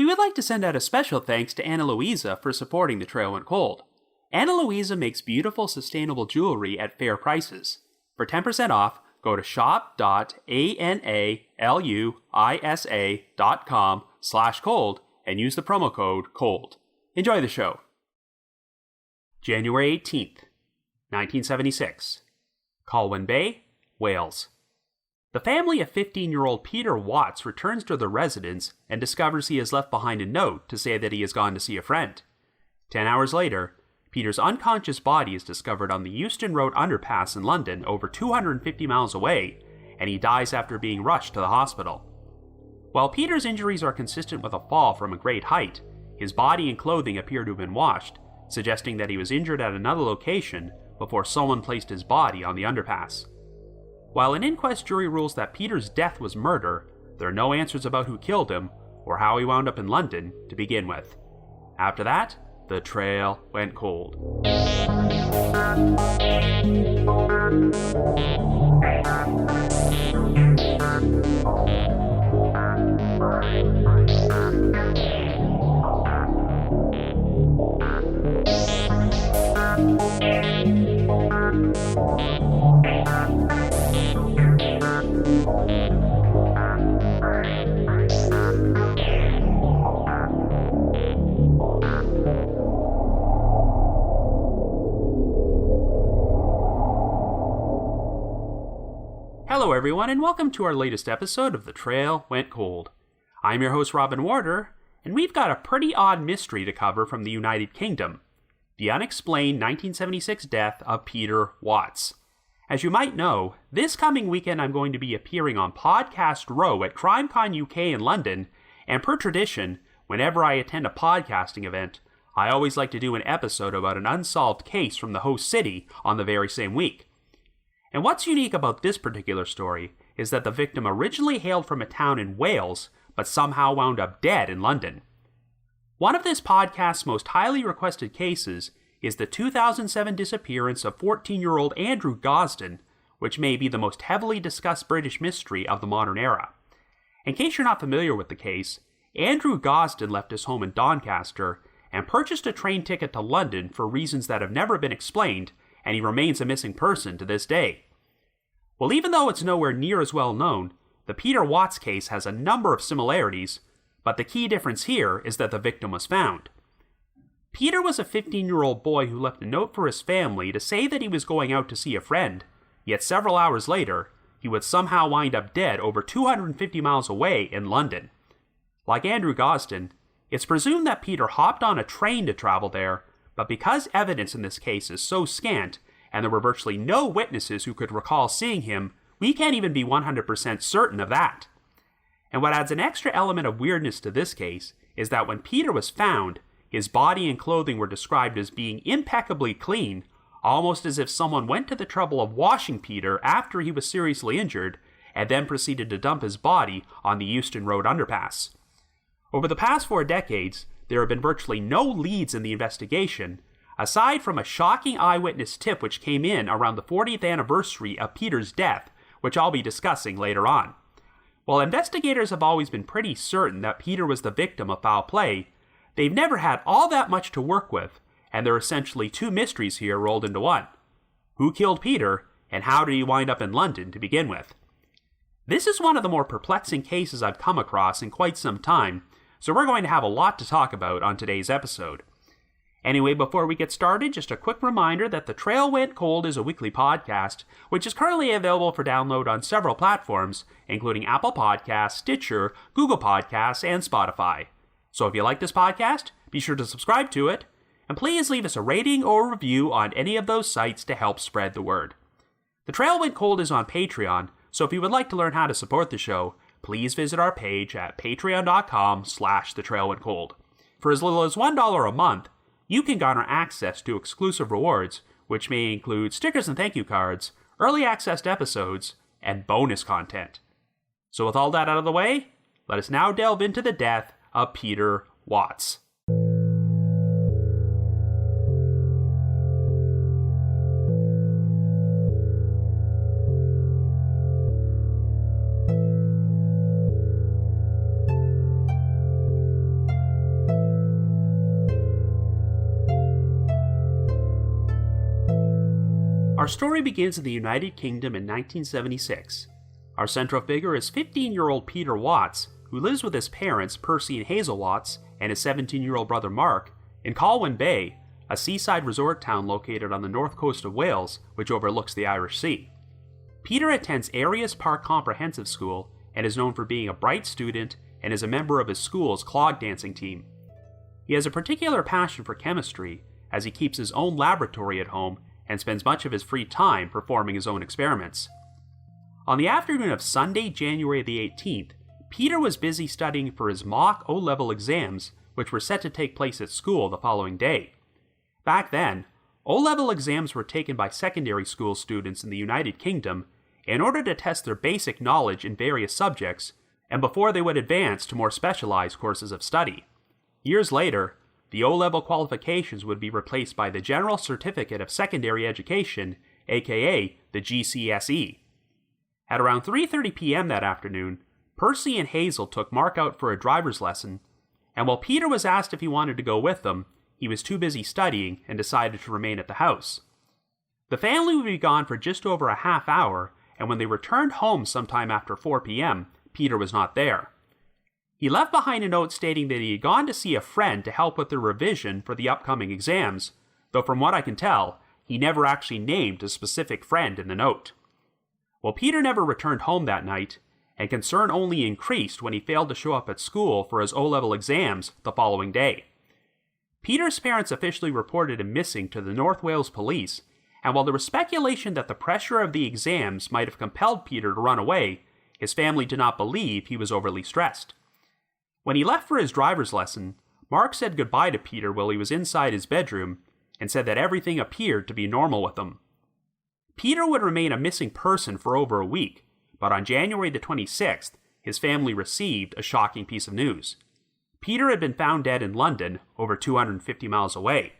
We would like to send out a special thanks to Ana Luisa for supporting The Trail Went Cold. Ana Luisa makes beautiful, sustainable jewelry at fair prices. For 10% off, go to shop.analuisa.com/cold and use the promo code COLD. Enjoy the show. January 18th, 1976. Colwyn Bay, Wales. The family of 15-year-old Peter Watts returns to their residence and discovers he has left behind a note to say that he has gone to see a friend. 10 hours later, Peter's unconscious body is discovered on the Euston Road underpass in London, over 250 miles away, and he dies after being rushed to the hospital. While Peter's injuries are consistent with a fall from a great height, his body and clothing appear to have been washed, suggesting that he was injured at another location before someone placed his body on the underpass. While an inquest jury rules that Peter's death was murder, there are no answers about who killed him or how he wound up in London to begin with. After that, the trail went cold. Hello everyone, and welcome to our latest episode of The Trail Went Cold. I'm your host Robin Warder, and we've got a pretty odd mystery to cover from the United Kingdom: the unexplained 1976 death of Peter Watts. As you might know, this coming weekend I'm going to be appearing on Podcast Row at CrimeCon UK in London, and per tradition, whenever I attend a podcasting event, I always like to do an episode about an unsolved case from the host city on the very same week. And what's unique about this particular story is that the victim originally hailed from a town in Wales, but somehow wound up dead in London. One of this podcast's most highly requested cases is the 2007 disappearance of 14-year-old Andrew Gosden, which may be the most heavily discussed British mystery of the modern era. In case you're not familiar with the case, Andrew Gosden left his home in Doncaster and purchased a train ticket to London for reasons that have never been explained, and he remains a missing person to this day. Well, even though it's nowhere near as well known, the Peter Watts case has a number of similarities, but the key difference here is that the victim was found. Peter was a 15-year-old boy who left a note for his family to say that he was going out to see a friend, yet several hours later, he would somehow wind up dead over 250 miles away in London. Like Andrew Gosden, it's presumed that Peter hopped on a train to travel there, but because evidence in this case is so scant, and there were virtually no witnesses who could recall seeing him, we can't even be 100% certain of that. And what adds an extra element of weirdness to this case is that when Peter was found, his body and clothing were described as being impeccably clean, almost as if someone went to the trouble of washing Peter after he was seriously injured, and then proceeded to dump his body on the Euston Road underpass. Over the past 4 decades, there have been virtually no leads in the investigation, aside from a shocking eyewitness tip which came in around the 40th anniversary of Peter's death, which I'll be discussing later on. While investigators have always been pretty certain that Peter was the victim of foul play, they've never had all that much to work with, and there are essentially 2 mysteries here rolled into one. Who killed Peter, and how did he wind up in London to begin with? This is one of the more perplexing cases I've come across in quite some time, so we're going to have a lot to talk about on today's episode. Anyway, before we get started, just a quick reminder that The Trail Went Cold is a weekly podcast, which is currently available for download on several platforms, including Apple Podcasts, Stitcher, Google Podcasts, and Spotify. So if you like this podcast, be sure to subscribe to it, and please leave us a rating or review on any of those sites to help spread the word. The Trail Went Cold is on Patreon, so if you would like to learn how to support the show, please visit our page at patreon.com/thetrailwentcold. For as little as $1 a month, you can garner access to exclusive rewards, which may include stickers and thank you cards, early access to episodes, and bonus content. So with all that out of the way, let us now delve into the death of Peter Watts. Our story begins in the United Kingdom in 1976. Our central figure is 15-year-old Peter Watts, who lives with his parents, Percy and Hazel Watts, and his 17-year-old brother Mark, in Colwyn Bay, a seaside resort town located on the north coast of Wales, which overlooks the Irish Sea. Peter attends Arias Park Comprehensive School and is known for being a bright student and is a member of his school's clog dancing team. He has a particular passion for chemistry, as he keeps his own laboratory at home and spends much of his free time performing his own experiments. On the afternoon of Sunday, January the 18th, Peter was busy studying for his mock O-level exams, which were set to take place at school the following day. Back then, O-level exams were taken by secondary school students in the United Kingdom in order to test their basic knowledge in various subjects, and before they would advance to more specialized courses of study. Years later, the O-level qualifications would be replaced by the General Certificate of Secondary Education, aka the GCSE. At around 3:30 p.m. that afternoon, Percy and Hazel took Mark out for a driver's lesson, and while Peter was asked if he wanted to go with them, he was too busy studying and decided to remain at the house. The family would be gone for just over a half hour, and when they returned home sometime after 4 p.m., Peter was not there. He left behind a note stating that he had gone to see a friend to help with the revision for the upcoming exams, though from what I can tell, he never actually named a specific friend in the note. Well, Peter never returned home that night, and concern only increased when he failed to show up at school for his O-level exams the following day. Peter's parents officially reported him missing to the North Wales Police, and while there was speculation that the pressure of the exams might have compelled Peter to run away, his family did not believe he was overly stressed. When he left for his driver's lesson, Mark said goodbye to Peter while he was inside his bedroom, and said that everything appeared to be normal with him. Peter would remain a missing person for over a week, but on January the 26th, his family received a shocking piece of news. Peter had been found dead in London, over 250 miles away.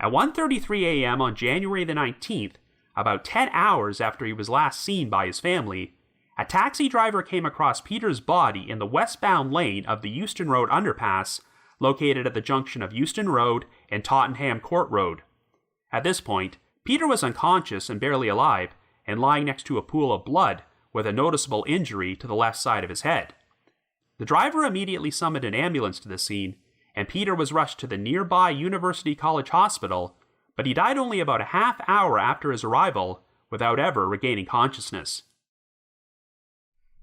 At 1:33 a.m. on January the 19th, about 10 hours after he was last seen by his family, a taxi driver came across Peter's body in the westbound lane of the Euston Road underpass, located at the junction of Euston Road and Tottenham Court Road. At this point, Peter was unconscious and barely alive, and lying next to a pool of blood with a noticeable injury to the left side of his head. The driver immediately summoned an ambulance to the scene, and Peter was rushed to the nearby University College Hospital, but he died only about a half hour after his arrival, without ever regaining consciousness.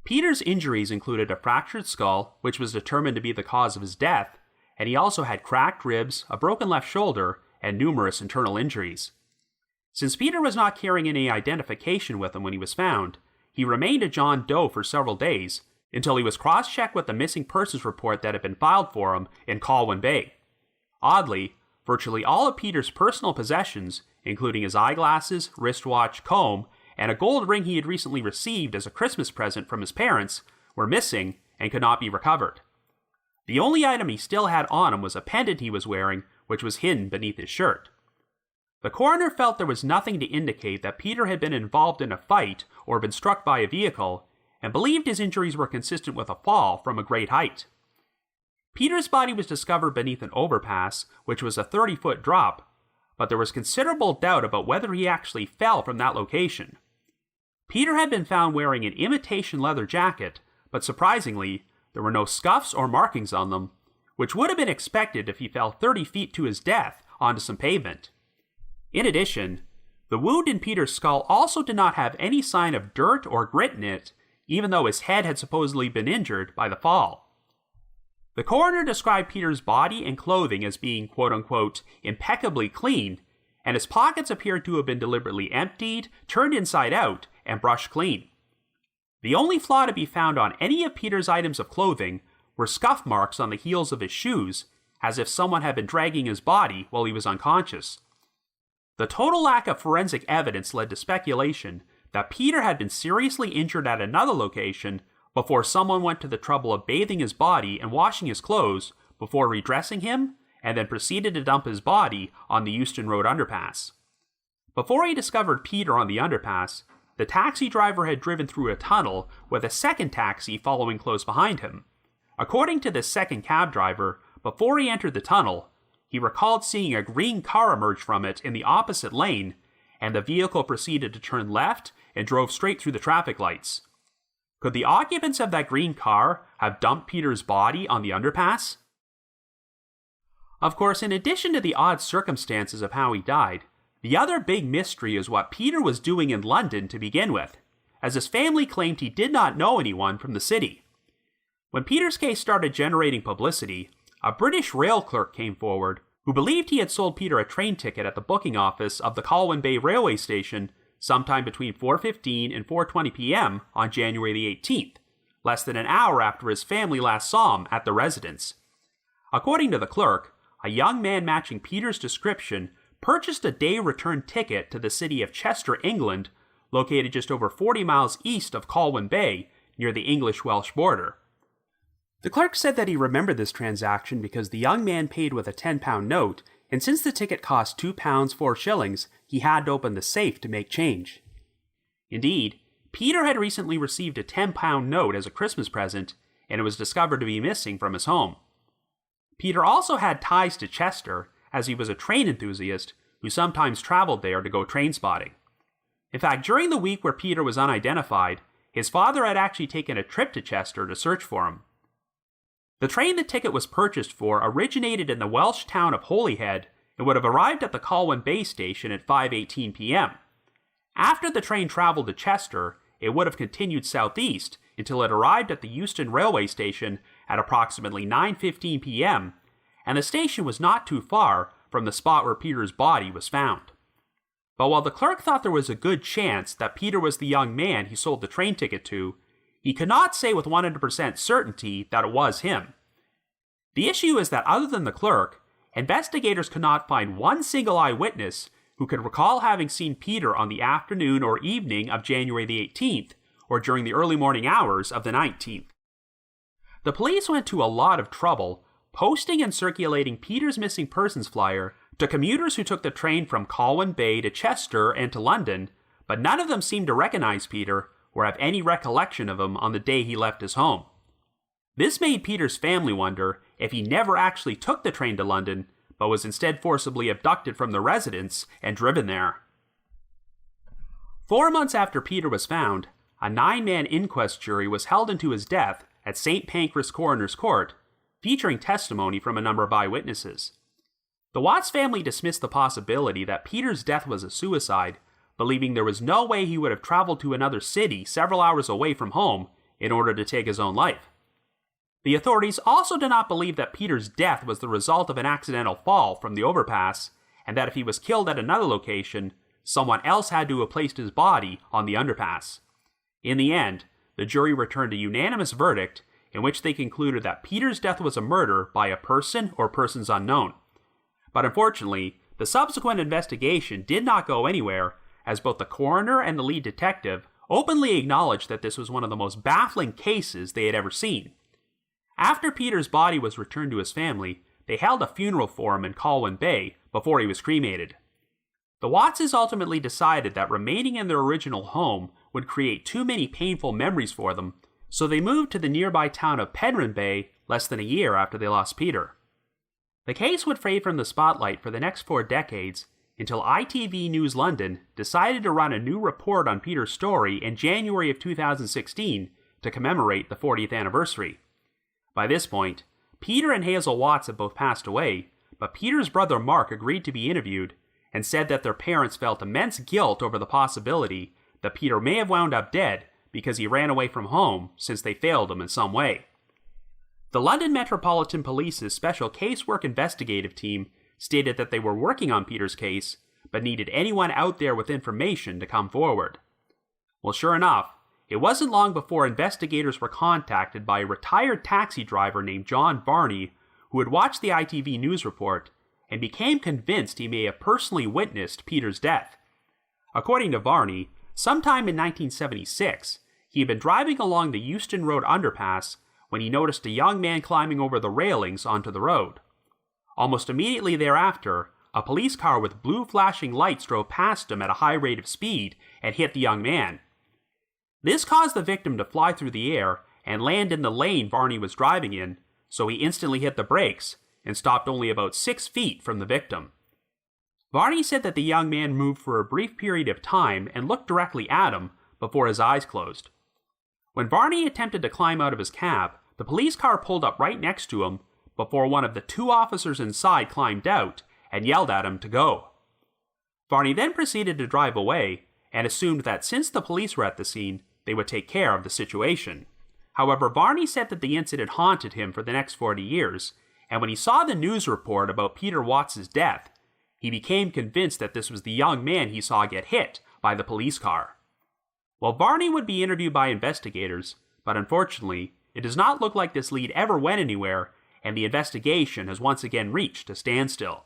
Peter's injuries included a fractured skull, which was determined to be the cause of his death, and he also had cracked ribs, a broken left shoulder, and numerous internal injuries. Since Peter was not carrying any identification with him when he was found, he remained a John Doe for several days, until he was cross-checked with the missing persons report that had been filed for him in Colwyn Bay. Oddly, virtually all of Peter's personal possessions, including his eyeglasses, wristwatch, comb, and a gold ring he had recently received as a Christmas present from his parents, were missing and could not be recovered. The only item he still had on him was a pendant he was wearing, which was hidden beneath his shirt. The coroner felt there was nothing to indicate that Peter had been involved in a fight or been struck by a vehicle, and believed his injuries were consistent with a fall from a great height. Peter's body was discovered beneath an overpass, which was a 30-foot drop, but there was considerable doubt about whether he actually fell from that location. Peter had been found wearing an imitation leather jacket, but surprisingly, there were no scuffs or markings on them, which would have been expected if he fell 30 feet to his death onto some pavement. In addition, the wound in Peter's skull also did not have any sign of dirt or grit in it, even though his head had supposedly been injured by the fall. The coroner described Peter's body and clothing as being quote-unquote impeccably clean, and his pockets appeared to have been deliberately emptied, turned inside out, and brushed clean. The only flaw to be found on any of Peter's items of clothing were scuff marks on the heels of his shoes, as if someone had been dragging his body while he was unconscious. The total lack of forensic evidence led to speculation that Peter had been seriously injured at another location before someone went to the trouble of bathing his body and washing his clothes before redressing him, and then proceeded to dump his body on the Euston Road underpass. Before he discovered Peter on the underpass, the taxi driver had driven through a tunnel with a second taxi following close behind him. According to this second cab driver, before he entered the tunnel, he recalled seeing a green car emerge from it in the opposite lane, and the vehicle proceeded to turn left and drove straight through the traffic lights. Could the occupants of that green car have dumped Peter's body on the underpass? Of course, in addition to the odd circumstances of how he died, the other big mystery is what Peter was doing in London to begin with, as his family claimed he did not know anyone from the city. When Peter's case started generating publicity, a British rail clerk came forward who believed he had sold Peter a train ticket at the booking office of the Colwyn Bay railway station sometime between 4:15 and 4:20 p.m. on January the 18th, less than an hour after his family last saw him at the residence. According to the clerk, a young man matching Peter's description purchased a day return ticket to the city of Chester, England, located just over 40 miles east of Colwyn Bay, near the English-Welsh border. The clerk said that he remembered this transaction because the young man paid with a £10 note, and since the ticket cost £2 4 shillings, he had to open the safe to make change. Indeed, Peter had recently received a £10 note as a Christmas present, and it was discovered to be missing from his home. Peter also had ties to Chester, as he was a train enthusiast who sometimes traveled there to go train spotting. In fact, during the week where Peter was unidentified, his father had actually taken a trip to Chester to search for him. The train the ticket was purchased for originated in the Welsh town of Holyhead and would have arrived at the Colwyn Bay station at 5:18 p.m. After the train traveled to Chester, it would have continued southeast until it arrived at the Euston railway station at approximately 9:15 p.m., and the station was not too far from the spot where Peter's body was found. But while the clerk thought there was a good chance that Peter was the young man he sold the train ticket to, he could not say with 100% certainty that it was him. The issue is that other than the clerk, investigators could not find one single eyewitness who could recall having seen Peter on the afternoon or evening of January the 18th, or during the early morning hours of the 19th. The police went to a lot of trouble posting and circulating Peter's missing persons flyer to commuters who took the train from Colwyn Bay to Chester and to London, but none of them seemed to recognize Peter or have any recollection of him on the day he left his home. This made Peter's family wonder if he never actually took the train to London, but was instead forcibly abducted from the residence and driven there. 4 months after Peter was found, a 9-man inquest jury was held into his death at St. Pancras Coroner's Court, featuring testimony from a number of eyewitnesses. The Watts family dismissed the possibility that Peter's death was a suicide, believing there was no way he would have traveled to another city several hours away from home in order to take his own life. The authorities also did not believe that Peter's death was the result of an accidental fall from the overpass, and that if he was killed at another location, someone else had to have placed his body on the underpass. In the end, the jury returned a unanimous verdict in which they concluded that Peter's death was a murder by a person or persons unknown. But unfortunately, the subsequent investigation did not go anywhere, as both the coroner and the lead detective openly acknowledged that this was one of the most baffling cases they had ever seen. After Peter's body was returned to his family, they held a funeral for him in Colwyn Bay before he was cremated. The Wattses ultimately decided that remaining in their original home would create too many painful memories for them, so they moved to the nearby town of Colwyn Bay less than a year after they lost Peter. The case would fade from the spotlight for the next 4 decades until ITV News London decided to run a new report on Peter's story in January of 2016 to commemorate the 40th anniversary. By this point, Peter and Hazel Watts had both passed away, but Peter's brother Mark agreed to be interviewed and said that their parents felt immense guilt over the possibility that Peter may have wound up dead because he ran away from home since they failed him in some way. The London Metropolitan Police's Special Casework Investigative Team stated that they were working on Peter's case, but needed anyone out there with information to come forward. Well, sure enough, it wasn't long before investigators were contacted by a retired taxi driver named John Varney, who had watched the ITV News report and became convinced he may have personally witnessed Peter's death. According to Varney, sometime in 1976, he had been driving along the Euston Road underpass when he noticed a young man climbing over the railings onto the road. Almost immediately thereafter, a police car with blue flashing lights drove past him at a high rate of speed and hit the young man. This caused the victim to fly through the air and land in the lane Varney was driving in, so he instantly hit the brakes and stopped only about 6 feet from the victim. Varney said that the young man moved for a brief period of time and looked directly at him before his eyes closed. When Varney attempted to climb out of his cab, the police car pulled up right next to him before one of the two officers inside climbed out and yelled at him to go. Varney then proceeded to drive away and assumed that since the police were at the scene, they would take care of the situation. However, Varney said that the incident haunted him for the next 40 years, and when he saw the news report about Peter Watts' death, he became convinced that this was the young man he saw get hit by the police car. Well, Varney would be interviewed by investigators, but unfortunately, it does not look like this lead ever went anywhere, and the investigation has once again reached a standstill.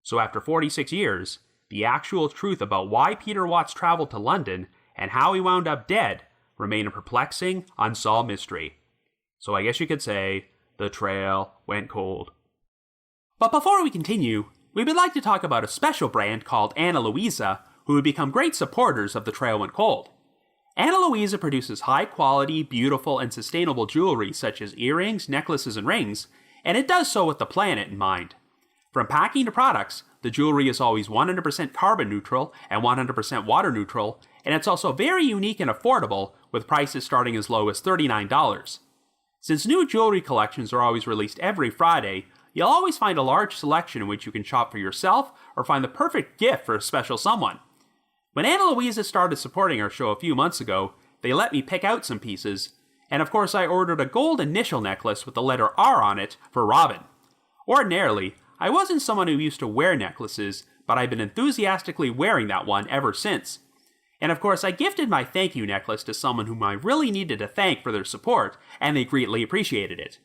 So after 46 years, the actual truth about why Peter Watts traveled to London and how he wound up dead remain a perplexing, unsolved mystery. So I guess you could say, the trail went cold. But before we continue, we would like to talk about a special brand called Ana Luisa, who have become great supporters of the trail went cold. Ana Luisa produces high-quality, beautiful, and sustainable jewelry such as earrings, necklaces, and rings, and it does so with the planet in mind. From packing to products, the jewelry is always 100% carbon neutral and 100% water neutral, and it's also very unique and affordable, with prices starting as low as $39. Since new jewelry collections are always released every Friday, you'll always find a large selection in which you can shop for yourself or find the perfect gift for a special someone. When Ana Luisa started supporting our show a few months ago, they let me pick out some pieces, and of course I ordered a gold initial necklace with the letter R on it for Robin. Ordinarily, I wasn't someone who used to wear necklaces, but I've been enthusiastically wearing that one ever since. And of course I gifted my thank you necklace to someone whom I really needed to thank for their support, and they greatly appreciated it.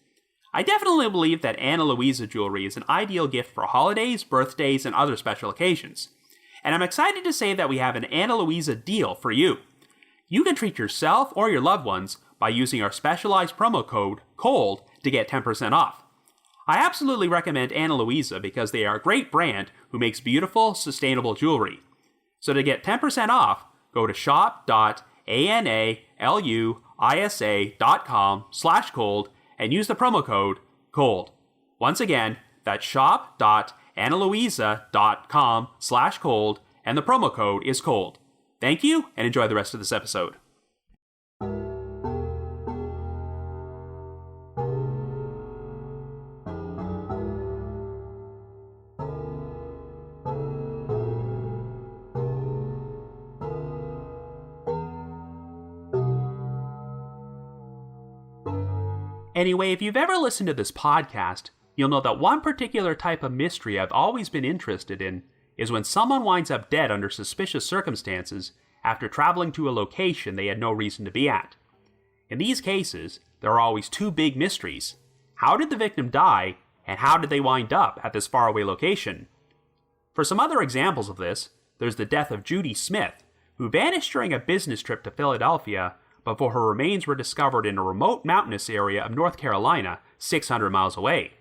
I definitely believe that Ana Luisa jewelry is an ideal gift for holidays, birthdays, and other special occasions. And I'm excited to say that we have an Ana Luisa deal for you. You can treat yourself or your loved ones by using our specialized promo code, COLD, to get 10% off. I absolutely recommend Ana Luisa because they are a great brand who makes beautiful, sustainable jewelry. So to get 10% off, go to shop.analuisa.com/cold and use the promo code COLD. Once again, that's shop.analuisa.com/cold and the promo code is COLD. Thank you and enjoy the rest of this episode. Anyway, if you've ever listened to this podcast, you'll know that one particular type of mystery I've always been interested in is when someone winds up dead under suspicious circumstances after traveling to a location they had no reason to be at. In these cases, there are always two big mysteries. How did the victim die, and how did they wind up at this faraway location? For some other examples of this, there's the death of Judy Smith, who vanished during a business trip to Philadelphia before her remains were discovered in a remote mountainous area of North Carolina, 600 miles away.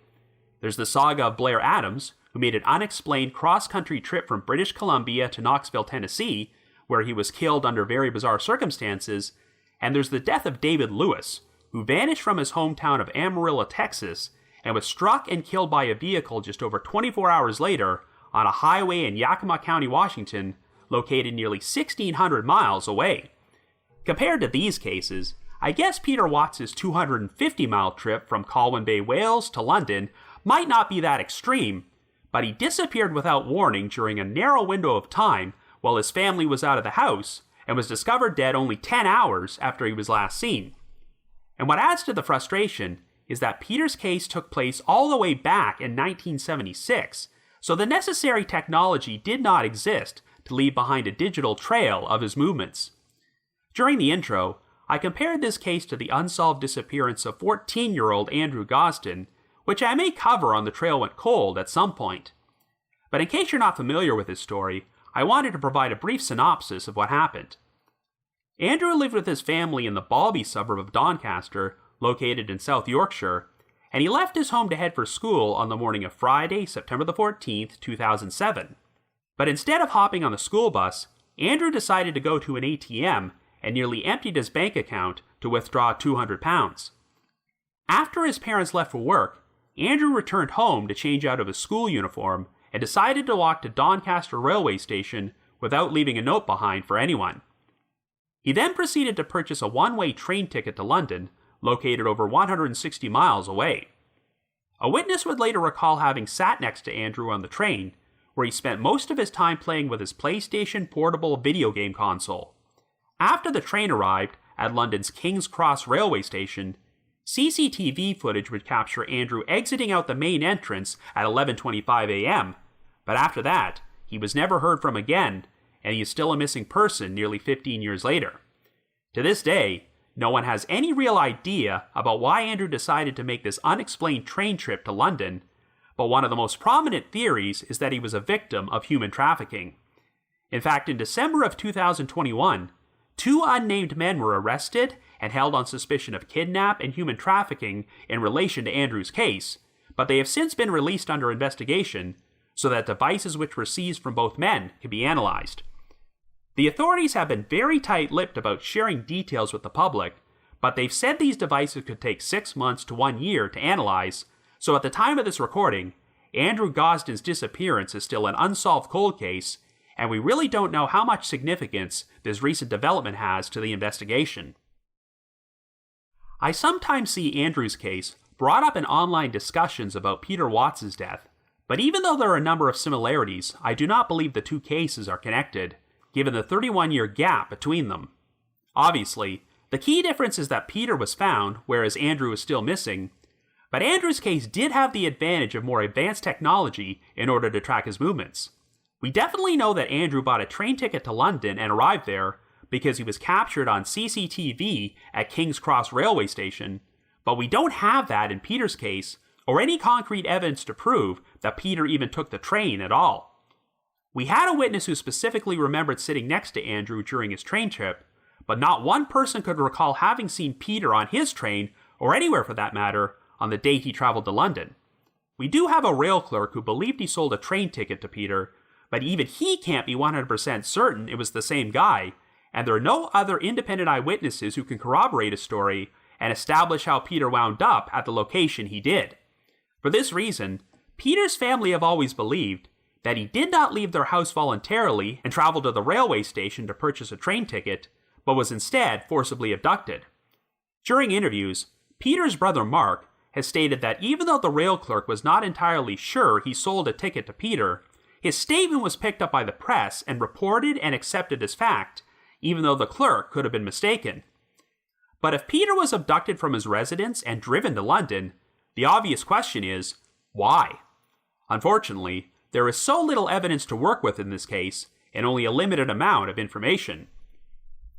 There's the saga of Blair Adams, who made an unexplained cross-country trip from British Columbia to Knoxville, Tennessee, where he was killed under very bizarre circumstances, and there's the death of David Lewis, who vanished from his hometown of Amarillo, Texas, and was struck and killed by a vehicle just over 24 hours later on a highway in Yakima County, Washington, located nearly 1,600 miles away. Compared to these cases, I guess Peter Watts' 250-mile trip from Colwyn Bay, Wales to London might not be that extreme, but he disappeared without warning during a narrow window of time while his family was out of the house and was discovered dead only 10 hours after he was last seen. And what adds to the frustration is that Peter's case took place all the way back in 1976, so the necessary technology did not exist to leave behind a digital trail of his movements. During the intro, I compared this case to the unsolved disappearance of 14-year-old Andrew Gosden, which I may cover on The Trail Went Cold at some point. But in case you're not familiar with his story, I wanted to provide a brief synopsis of what happened. Andrew lived with his family in the Balby suburb of Doncaster, located in South Yorkshire, and he left his home to head for school on the morning of Friday, September the 14th, 2007. But instead of hopping on the school bus, Andrew decided to go to an ATM and nearly emptied his bank account to withdraw £200. After his parents left for work, Andrew returned home to change out of his school uniform and decided to walk to Doncaster railway station without leaving a note behind for anyone. He then proceeded to purchase a one-way train ticket to London, located over 160 miles away. A witness would later recall having sat next to Andrew on the train, where he spent most of his time playing with his PlayStation portable video game console. After the train arrived at London's King's Cross railway station, CCTV footage would capture Andrew exiting out the main entrance at 11:25 a.m., but after that, he was never heard from again, and he is still a missing person nearly 15 years later. To this day, no one has any real idea about why Andrew decided to make this unexplained train trip to London, but one of the most prominent theories is that he was a victim of human trafficking. In fact, in December of 2021, 2 unnamed men were arrested and held on suspicion of kidnap and human trafficking in relation to Andrew's case, but they have since been released under investigation so that devices which were seized from both men can be analyzed. The authorities have been very tight-lipped about sharing details with the public, but they've said these devices could take 6 months to 1 year to analyze, so at the time of this recording, Andrew Gosden's disappearance is still an unsolved cold case, and we really don't know how much significance this recent development has to the investigation. I sometimes see Andrew's case brought up in online discussions about Peter Watts' death, but even though there are a number of similarities, I do not believe the two cases are connected, given the 31-year gap between them. Obviously, the key difference is that Peter was found, whereas Andrew is still missing, but Andrew's case did have the advantage of more advanced technology in order to track his movements. We definitely know that Andrew bought a train ticket to London and arrived there because he was captured on CCTV at King's Cross railway station, but we don't have that in Peter's case or any concrete evidence to prove that Peter even took the train at all. We had a witness who specifically remembered sitting next to Andrew during his train trip, but not one person could recall having seen Peter on his train, or anywhere for that matter, on the day he traveled to London. We do have a rail clerk who believed he sold a train ticket to Peter, but even he can't be 100% certain it was the same guy, and there are no other independent eyewitnesses who can corroborate his story and establish how Peter wound up at the location he did. For this reason, Peter's family have always believed that he did not leave their house voluntarily and travel to the railway station to purchase a train ticket, but was instead forcibly abducted. During interviews, Peter's brother Mark has stated that even though the rail clerk was not entirely sure he sold a ticket to Peter, his statement was picked up by the press and reported and accepted as fact, even though the clerk could have been mistaken. But if Peter was abducted from his residence and driven to London, the obvious question is, why? Unfortunately, there is so little evidence to work with in this case, and only a limited amount of information.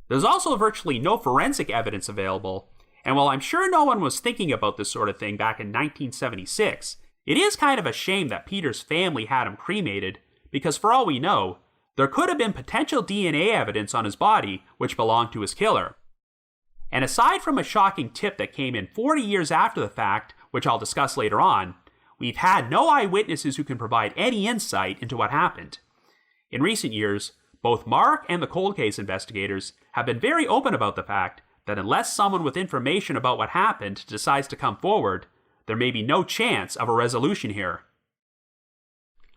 There's also virtually no forensic evidence available, and while I'm sure no one was thinking about this sort of thing back in 1976, it is kind of a shame that Peter's family had him cremated, because for all we know, there could have been potential DNA evidence on his body which belonged to his killer. And aside from a shocking tip that came in 40 years after the fact, which I'll discuss later on, we've had no eyewitnesses who can provide any insight into what happened. In recent years, both Mark and the cold case investigators have been very open about the fact that unless someone with information about what happened decides to come forward, there may be no chance of a resolution here.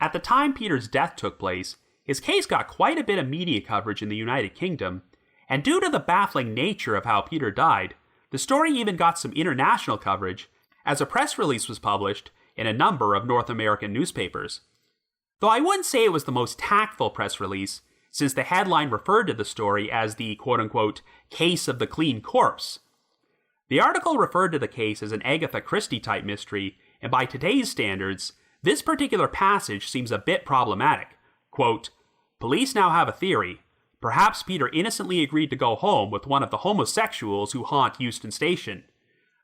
At the time Peter's death took place, his case got quite a bit of media coverage in the United Kingdom, and due to the baffling nature of how Peter died, the story even got some international coverage, as a press release was published in a number of North American newspapers. Though I wouldn't say it was the most tactful press release, since the headline referred to the story as the quote-unquote case of the clean corpse. The article referred to the case as an Agatha Christie-type mystery, and by today's standards, this particular passage seems a bit problematic. Quote, "Police now have a theory. Perhaps Peter innocently agreed to go home with one of the homosexuals who haunt Euston Station.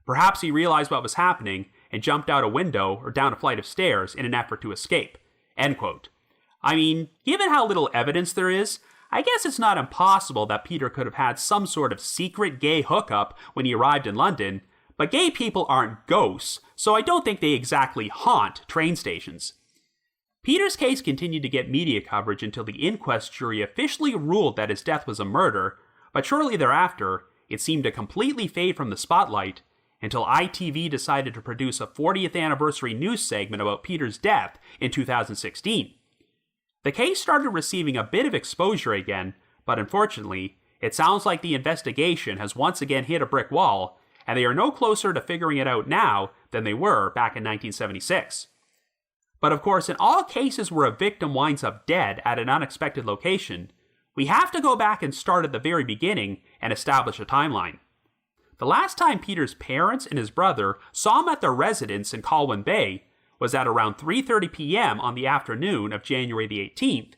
Perhaps he realized what was happening and jumped out a window or down a flight of stairs in an effort to escape." End quote. I mean, given how little evidence there is, I guess it's not impossible that Peter could have had some sort of secret gay hookup when he arrived in London, but gay people aren't ghosts, so I don't think they exactly haunt train stations. Peter's case continued to get media coverage until the inquest jury officially ruled that his death was a murder, but shortly thereafter, it seemed to completely fade from the spotlight, until ITV decided to produce a 40th anniversary news segment about Peter's death in 2016. The case started receiving a bit of exposure again, but unfortunately, it sounds like the investigation has once again hit a brick wall, and they are no closer to figuring it out now than they were back in 1976. But of course, in all cases where a victim winds up dead at an unexpected location, we have to go back and start at the very beginning and establish a timeline. The last time Peter's parents and his brother saw him at their residence in Colwyn Bay was at around 3:30 p.m. on the afternoon of January the 18th,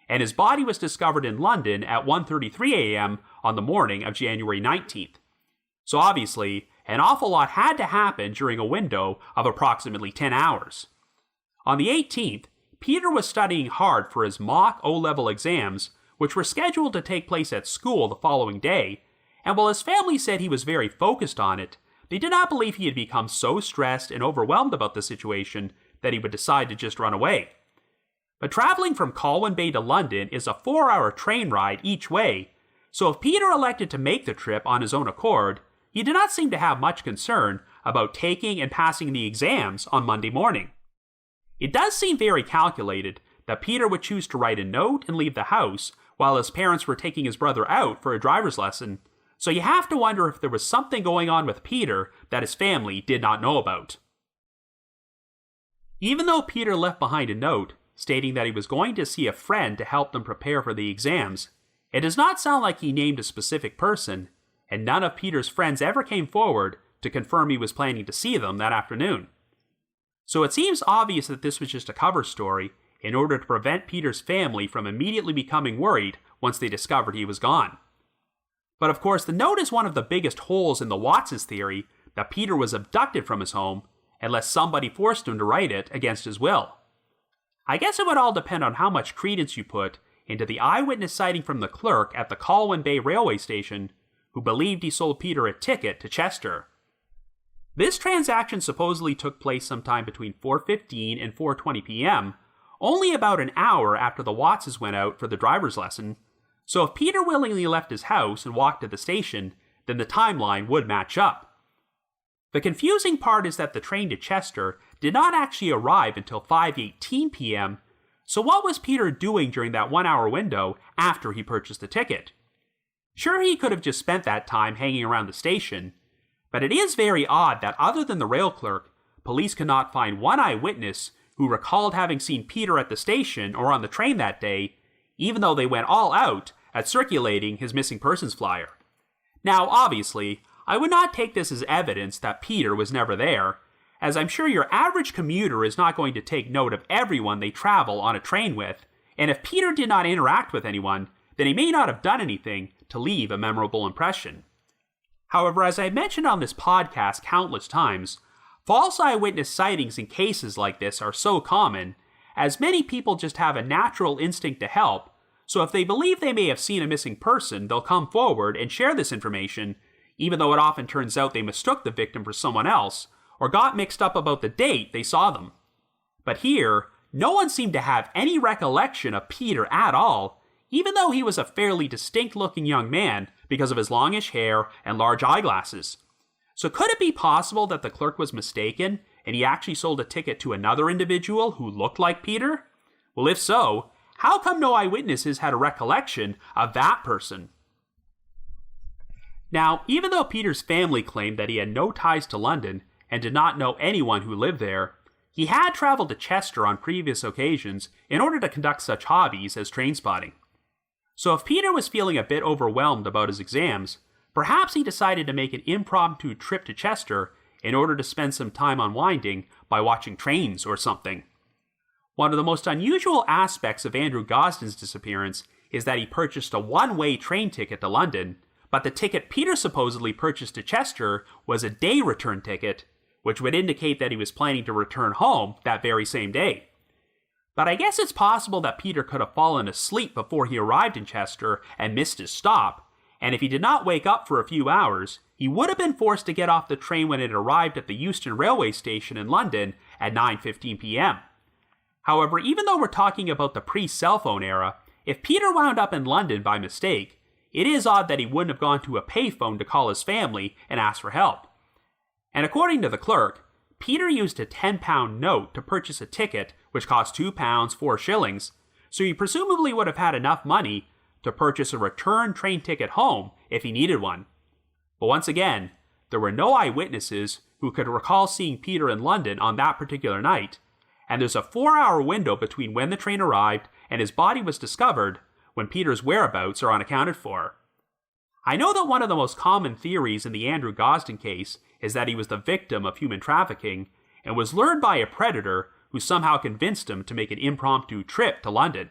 and his body was discovered in London at 1:33 a.m. on the morning of January 19th. So obviously, an awful lot had to happen during a window of approximately 10 hours. On the 18th, Peter was studying hard for his mock O-level exams, which were scheduled to take place at school the following day, and while his family said he was very focused on it, they did not believe he had become so stressed and overwhelmed about the situation that he would decide to just run away. But traveling from Colwyn Bay to London is a 4-hour train ride each way, so if Peter elected to make the trip on his own accord, he did not seem to have much concern about taking and passing the exams on Monday morning. It does seem very calculated that Peter would choose to write a note and leave the house while his parents were taking his brother out for a driver's lesson, so you have to wonder if there was something going on with Peter that his family did not know about. Even though Peter left behind a note stating that he was going to see a friend to help them prepare for the exams, it does not sound like he named a specific person, and none of Peter's friends ever came forward to confirm he was planning to see them that afternoon. So it seems obvious that this was just a cover story in order to prevent Peter's family from immediately becoming worried once they discovered he was gone. But of course, the note is one of the biggest holes in the Watts' theory that Peter was abducted from his home unless somebody forced him to write it against his will. I guess it would all depend on how much credence you put into the eyewitness sighting from the clerk at the Colwyn Bay railway station who believed he sold Peter a ticket to Chester. This transaction supposedly took place sometime between 4:15 and 4:20 p.m., only about an hour after the Wattses went out for the driver's lesson, so if Peter willingly left his house and walked to the station, then the timeline would match up. The confusing part is that the train to Chester did not actually arrive until 5:18 p.m., so what was Peter doing during that 1-hour window after he purchased the ticket? Sure, he could have just spent that time hanging around the station, but it is very odd that other than the rail clerk, police could not find one eyewitness who recalled having seen Peter at the station or on the train that day, even though they went all out at circulating his missing persons flyer. Now, obviously, I would not take this as evidence that Peter was never there, as I'm sure your average commuter is not going to take note of everyone they travel on a train with, and if Peter did not interact with anyone, then he may not have done anything to leave a memorable impression. However, as I mentioned on this podcast countless times, false eyewitness sightings in cases like this are so common, as many people just have a natural instinct to help, so if they believe they may have seen a missing person, they'll come forward and share this information, even though it often turns out they mistook the victim for someone else, or got mixed up about the date they saw them. But here, no one seemed to have any recollection of Peter at all, even though he was a fairly distinct-looking young man because of his longish hair and large eyeglasses. So could it be possible that the clerk was mistaken and he actually sold a ticket to another individual who looked like Peter? Well, if so, how come no eyewitnesses had a recollection of that person? Now, even though Peter's family claimed that he had no ties to London and did not know anyone who lived there, he had traveled to Chester on previous occasions in order to conduct such hobbies as train spotting. So if Peter was feeling a bit overwhelmed about his exams, perhaps he decided to make an impromptu trip to Chester in order to spend some time unwinding by watching trains or something. One of the most unusual aspects of Andrew Gosden's disappearance is that he purchased a one-way train ticket to London, but the ticket Peter supposedly purchased to Chester was a day return ticket, which would indicate that he was planning to return home that very same day. But I guess it's possible that Peter could have fallen asleep before he arrived in Chester and missed his stop, and if he did not wake up for a few hours, he would have been forced to get off the train when it arrived at the Euston railway station in London at 9:15 p.m. However, even though we're talking about the pre-cell phone era, if Peter wound up in London by mistake, it is odd that he wouldn't have gone to a payphone to call his family and ask for help. And according to the clerk, Peter used a £10 note to purchase a ticket which cost £2, 4 shillings, so he presumably would have had enough money to purchase a return train ticket home if he needed one. But once again, there were no eyewitnesses who could recall seeing Peter in London on that particular night, and there's a 4-hour window between when the train arrived and his body was discovered when Peter's whereabouts are unaccounted for. I know that one of the most common theories in the Andrew Gosden case is that he was the victim of human trafficking and was lured by a predator who somehow convinced him to make an impromptu trip to London.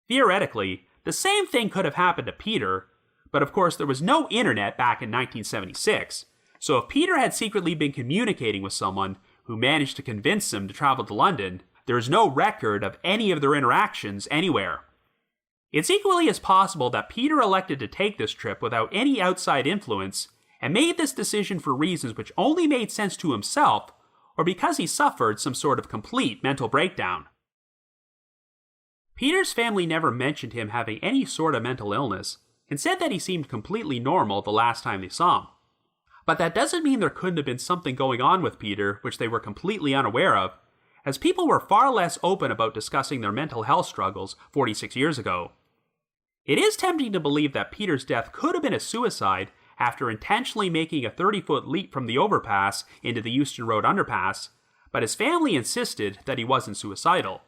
Theoretically, the same thing could have happened to Peter, but of course there was no internet back in 1976, so if Peter had secretly been communicating with someone who managed to convince him to travel to London, there is no record of any of their interactions anywhere. It's equally as possible that Peter elected to take this trip without any outside influence and made this decision for reasons which only made sense to himself or because he suffered some sort of complete mental breakdown. Peter's family never mentioned him having any sort of mental illness and said that he seemed completely normal the last time they saw him. But that doesn't mean there couldn't have been something going on with Peter which they were completely unaware of, as people were far less open about discussing their mental health struggles 46 years ago. It is tempting to believe that Peter's death could have been a suicide after intentionally making a 30-foot leap from the overpass into the Euston Road underpass, but his family insisted that he wasn't suicidal.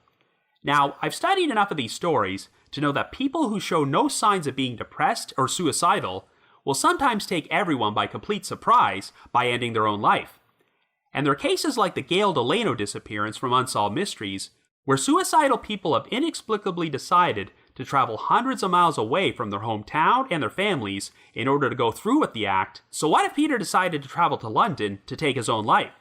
Now, I've studied enough of these stories to know that people who show no signs of being depressed or suicidal will sometimes take everyone by complete surprise by ending their own life. And there are cases like the Gail Delano disappearance from Unsolved Mysteries, where suicidal people have inexplicably decided to travel hundreds of miles away from their hometown and their families in order to go through with the act. So what if Peter decided to travel to London to take his own life?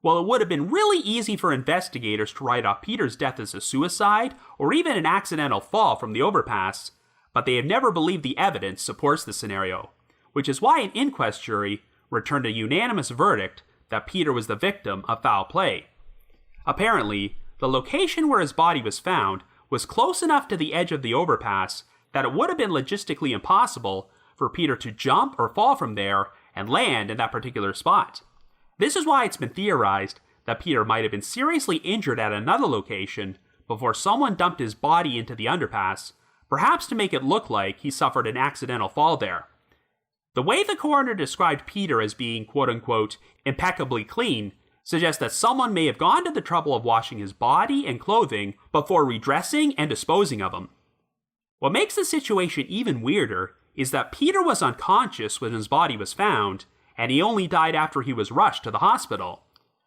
Well, it would have been really easy for investigators to write off Peter's death as a suicide or even an accidental fall from the overpass, but they have never believed the evidence supports the scenario, which is why an inquest jury returned a unanimous verdict that Peter was the victim of foul play. Apparently, the location where his body was found was close enough to the edge of the overpass that it would have been logistically impossible for Peter to jump or fall from there and land in that particular spot. This is why it's been theorized that Peter might have been seriously injured at another location before someone dumped his body into the underpass, perhaps to make it look like he suffered an accidental fall there. The way the coroner described Peter as being quote-unquote impeccably clean suggests that someone may have gone to the trouble of washing his body and clothing before redressing and disposing of him. What makes the situation even weirder is that Peter was unconscious when his body was found, and he only died after he was rushed to the hospital.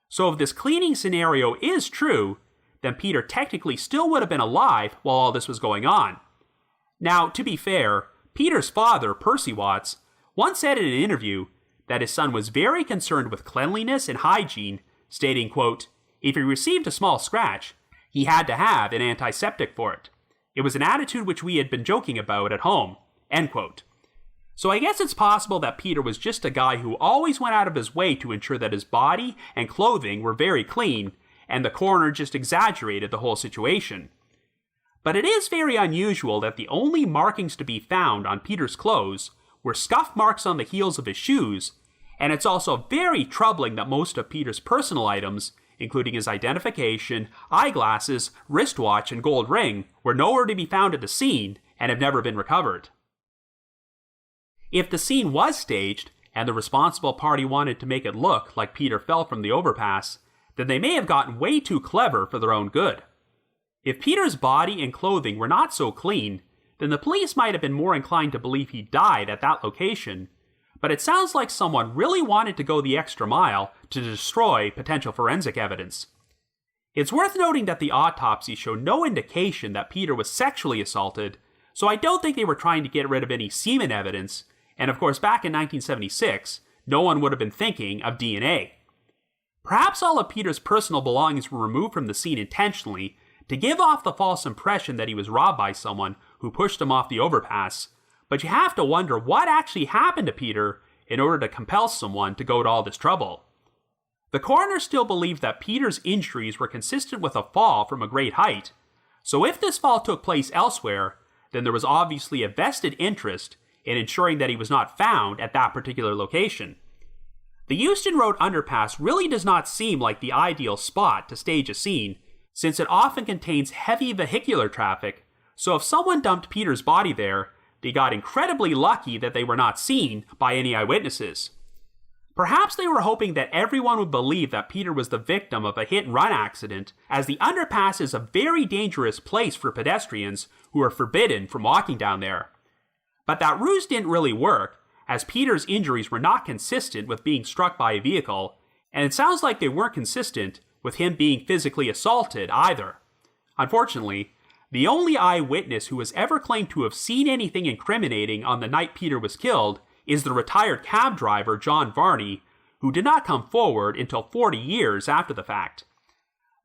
So if this cleaning scenario is true, then Peter technically still would have been alive while all this was going on. Now, to be fair, Peter's father, Percy Watts, once said in an interview that his son was very concerned with cleanliness and hygiene, stating, quote, if he received a small scratch, he had to have an antiseptic for it. It was an attitude which we had been joking about at home, end quote. So I guess it's possible that Peter was just a guy who always went out of his way to ensure that his body and clothing were very clean, and the coroner just exaggerated the whole situation. But it is very unusual that the only markings to be found on Peter's clothes were scuff marks on the heels of his shoes, and it's also very troubling that most of Peter's personal items, including his identification, eyeglasses, wristwatch, and gold ring, were nowhere to be found at the scene and have never been recovered. If the scene was staged, and the responsible party wanted to make it look like Peter fell from the overpass, then they may have gotten way too clever for their own good. If Peter's body and clothing were not so clean, then the police might have been more inclined to believe he died at that location, but it sounds like someone really wanted to go the extra mile to destroy potential forensic evidence. It's worth noting that the autopsy showed no indication that Peter was sexually assaulted, so I don't think they were trying to get rid of any semen evidence, and of course back in 1976, no one would have been thinking of DNA. Perhaps all of Peter's personal belongings were removed from the scene intentionally to give off the false impression that he was robbed by someone who pushed him off the overpass, but you have to wonder what actually happened to Peter in order to compel someone to go to all this trouble. The coroner still believed that Peter's injuries were consistent with a fall from a great height, so if this fall took place elsewhere, then there was obviously a vested interest in ensuring that he was not found at that particular location. The Euston Road underpass really does not seem like the ideal spot to stage a scene, since it often contains heavy vehicular traffic, so if someone dumped Peter's body there, they got incredibly lucky that they were not seen by any eyewitnesses. Perhaps they were hoping that everyone would believe that Peter was the victim of a hit-and-run accident, as the underpass is a very dangerous place for pedestrians who are forbidden from walking down there. But that ruse didn't really work, as Peter's injuries were not consistent with being struck by a vehicle, and it sounds like they weren't consistent with him being physically assaulted either. Unfortunately, the only eyewitness who has ever claimed to have seen anything incriminating on the night Peter was killed is the retired cab driver John Varney, who did not come forward until 40 years after the fact.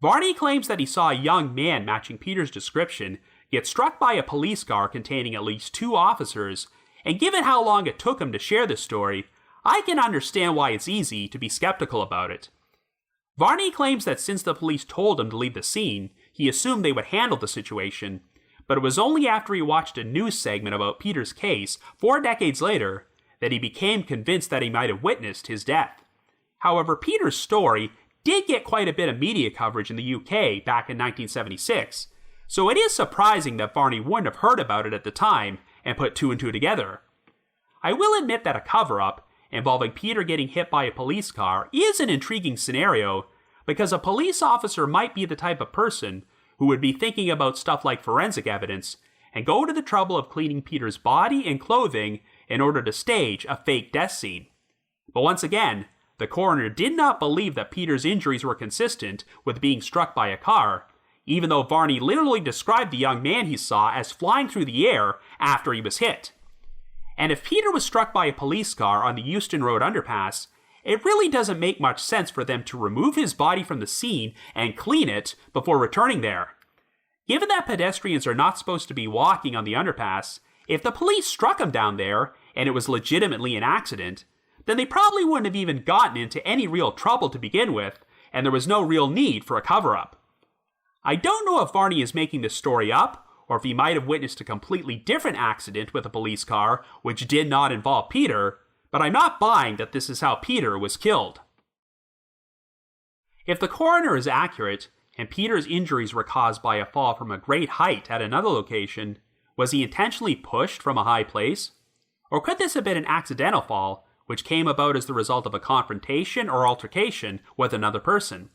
Varney claims that he saw a young man matching Peter's description get struck by a police car containing at least 2 officers, and given how long it took him to share this story, I can understand why it's easy to be skeptical about it. Varney claims that since the police told him to leave the scene, he assumed they would handle the situation, but it was only after he watched a news segment about Peter's case 4 decades later that he became convinced that he might have witnessed his death. However, Peter's story did get quite a bit of media coverage in the UK back in 1976, so it is surprising that Varney wouldn't have heard about it at the time and put 2 and 2 together. I will admit that a cover-up involving Peter getting hit by a police car is an intriguing scenario, because a police officer might be the type of person who would be thinking about stuff like forensic evidence and go to the trouble of cleaning Peter's body and clothing in order to stage a fake death scene. But once again, the coroner did not believe that Peter's injuries were consistent with being struck by a car, even though Varney literally described the young man he saw as flying through the air after he was hit. And if Peter was struck by a police car on the Euston Road underpass, it really doesn't make much sense for them to remove his body from the scene and clean it before returning there. Given that pedestrians are not supposed to be walking on the underpass, if the police struck him down there and it was legitimately an accident, then they probably wouldn't have even gotten into any real trouble to begin with, and there was no real need for a cover-up. I don't know if Varney is making this story up, or if he might have witnessed a completely different accident with a police car which did not involve Peter, but I'm not buying that this is how Peter was killed. If the coroner is accurate, and Peter's injuries were caused by a fall from a great height at another location, was he intentionally pushed from a high place? Or could this have been an accidental fall, which came about as the result of a confrontation or altercation with another person?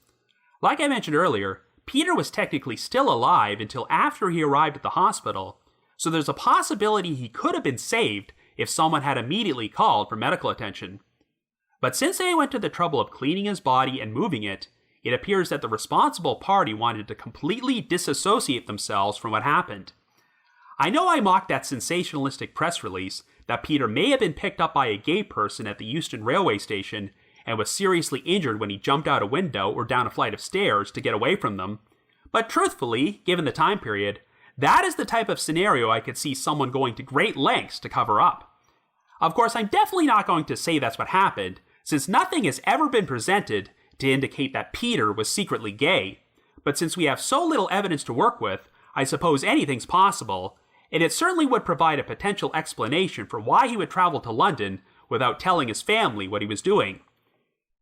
Like I mentioned earlier, Peter was technically still alive until after he arrived at the hospital, so there's a possibility he could have been saved if someone had immediately called for medical attention. But since they went to the trouble of cleaning his body and moving it, it appears that the responsible party wanted to completely disassociate themselves from what happened. I know I mocked that sensationalistic press release that Peter may have been picked up by a gay person at the Euston railway station and was seriously injured when he jumped out a window or down a flight of stairs to get away from them, but truthfully, given the time period, that is the type of scenario I could see someone going to great lengths to cover up. Of course, I'm definitely not going to say that's what happened, since nothing has ever been presented to indicate that Peter was secretly gay, but since we have so little evidence to work with, I suppose anything's possible, and it certainly would provide a potential explanation for why he would travel to London without telling his family what he was doing.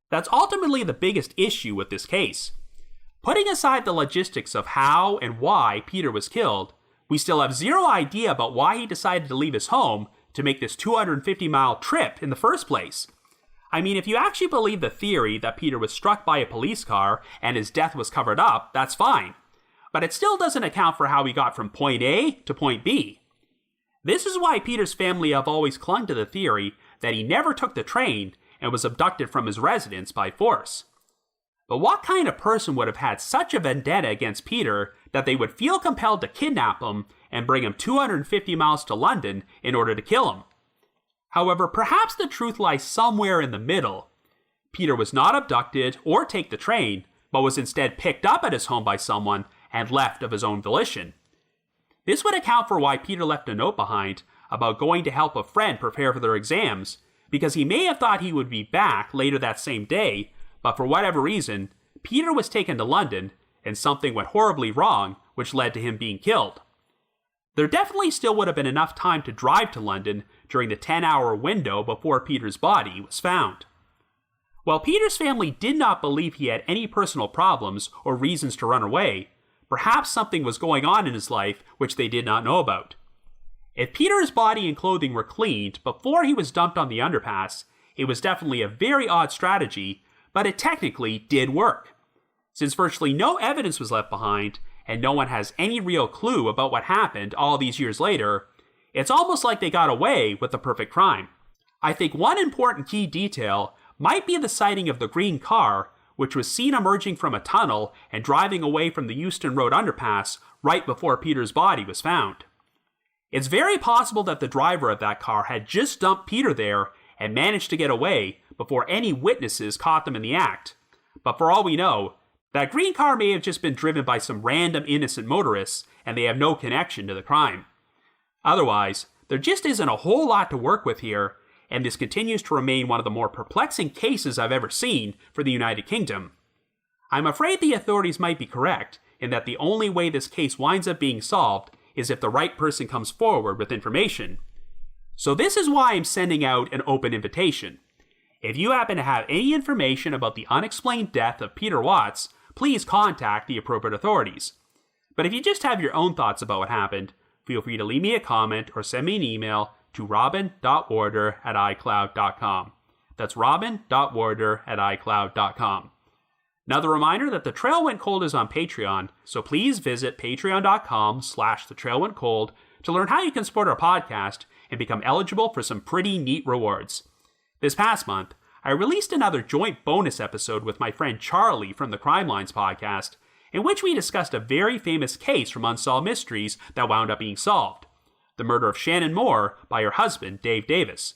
That's ultimately the biggest issue with this case. Putting aside the logistics of how and why Peter was killed, we still have zero idea about why he decided to leave his home to make this 250-mile trip in the first place. I mean, if you actually believe the theory that Peter was struck by a police car and his death was covered up, that's fine. But it still doesn't account for how he got from point A to point B. This is why Peter's family have always clung to the theory that he never took the train and was abducted from his residence by force. But what kind of person would have had such a vendetta against Peter that they would feel compelled to kidnap him and bring him 250 miles to London in order to kill him? However, perhaps the truth lies somewhere in the middle. Peter was not abducted or take the train, but was instead picked up at his home by someone and left of his own volition. This would account for why Peter left a note behind about going to help a friend prepare for their exams, because he may have thought he would be back later that same day, but for whatever reason, Peter was taken to London, and something went horribly wrong, which led to him being killed. There definitely still would have been enough time to drive to London during the 10-hour window before Peter's body was found. While Peter's family did not believe he had any personal problems or reasons to run away, perhaps something was going on in his life which they did not know about. If Peter's body and clothing were cleaned before he was dumped on the underpass, it was definitely a very odd strategy, but it technically did work. Since virtually no evidence was left behind, and no one has any real clue about what happened all these years later, it's almost like they got away with the perfect crime. I think one important key detail might be the sighting of the green car, which was seen emerging from a tunnel and driving away from the Euston Road underpass right before Peter's body was found. It's very possible that the driver of that car had just dumped Peter there and managed to get away before any witnesses caught them in the act. But for all we know, that green car may have just been driven by some random innocent motorists and they have no connection to the crime. Otherwise, there just isn't a whole lot to work with here, and this continues to remain one of the more perplexing cases I've ever seen for the United Kingdom. I'm afraid the authorities might be correct in that the only way this case winds up being solved is if the right person comes forward with information. So this is why I'm sending out an open invitation. If you happen to have any information about the unexplained death of Peter Watts, please contact the appropriate authorities. But if you just have your own thoughts about what happened, feel free to leave me a comment or send me an email to robin.warder@icloud.com. That's robin.warder@icloud.com. Another reminder that The Trail Went Cold is on Patreon, so please visit patreon.com/thetrailwentcold to learn how you can support our podcast and become eligible for some pretty neat rewards. This past month, I released another joint bonus episode with my friend Charlie from the Crime Lines podcast, in which we discussed a very famous case from Unsolved Mysteries that wound up being solved: the murder of Shannon Moore by her husband, Dave Davis.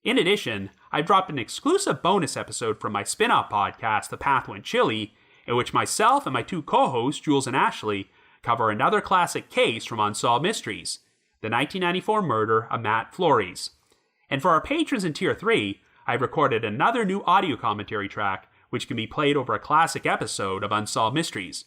In addition, I dropped an exclusive bonus episode from my spin-off podcast, The Path Went Chilly, in which myself and my two co-hosts, Jules and Ashley, cover another classic case from Unsolved Mysteries, the 1994 murder of Matt Flores. And for our patrons in Tier 3, I've recorded another new audio commentary track, which can be played over a classic episode of Unsolved Mysteries.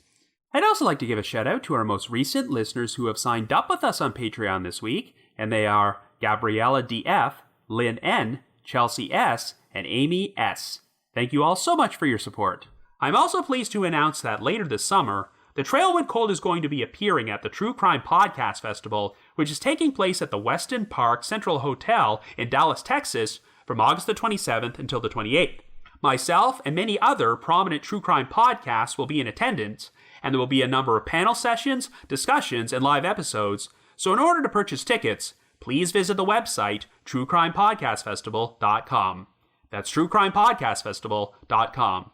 I'd also like to give a shout out to our most recent listeners who have signed up with us on Patreon this week, and they are Gabriella DF, Lynn N, Chelsea S, and Amy S. Thank you all so much for your support. I'm also pleased to announce that later this summer, The Trail Went Cold is going to be appearing at the True Crime Podcast Festival, which is taking place at the Weston Park Central Hotel in Dallas, Texas, from August the 27th until the 28th. Myself and many other prominent true crime podcasts will be in attendance, and there will be a number of panel sessions, discussions, and live episodes, so in order to purchase tickets, please visit the website truecrimepodcastfestival.com. That's truecrimepodcastfestival.com.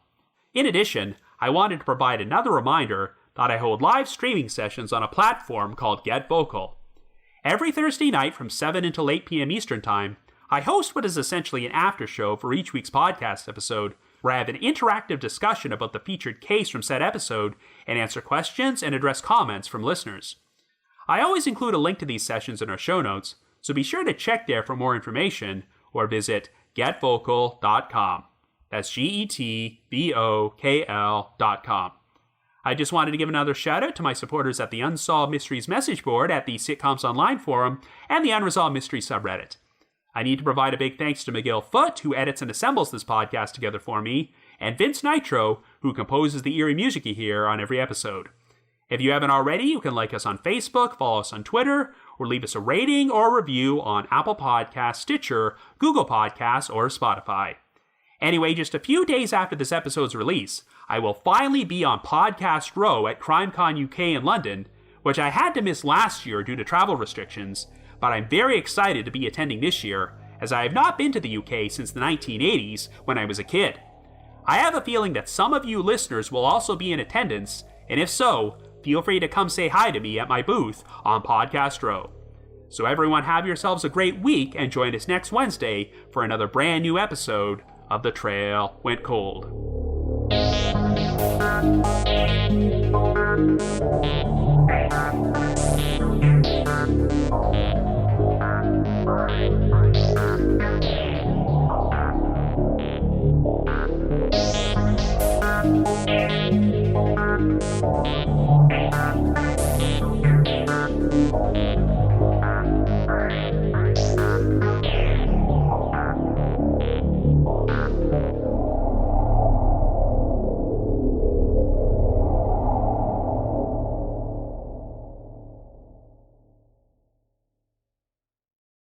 In addition, I wanted to provide another reminder that I hold live streaming sessions on a platform called Get Vocal. Every Thursday night from 7 until 8 p.m. Eastern Time, I host what is essentially an after show for each week's podcast episode, where I have an interactive discussion about the featured case from said episode and answer questions and address comments from listeners. I always include a link to these sessions in our show notes, so be sure to check there for more information or visit getvocal.com. That's GETBOKL.com. I just wanted to give another shout out to my supporters at the Unsolved Mysteries message board at the Sitcoms Online forum and the Unresolved Mysteries subreddit. I need to provide a big thanks to Miguel Foote, who edits and assembles this podcast together for me, and Vince Nitro, who composes the eerie music you hear on every episode. If you haven't already, you can like us on Facebook, follow us on Twitter, or leave us a rating or review on Apple Podcasts, Stitcher, Google Podcasts, or Spotify. Anyway, just a few days after this episode's release, I will finally be on Podcast Row at CrimeCon UK in London, which I had to miss last year due to travel restrictions, but I'm very excited to be attending this year, as I have not been to the UK since the 1980s when I was a kid. I have a feeling that some of you listeners will also be in attendance, and if so, feel free to come say hi to me at my booth on Podcast Row. So everyone have yourselves a great week and join us next Wednesday for another brand new episode of The Trail Went Cold.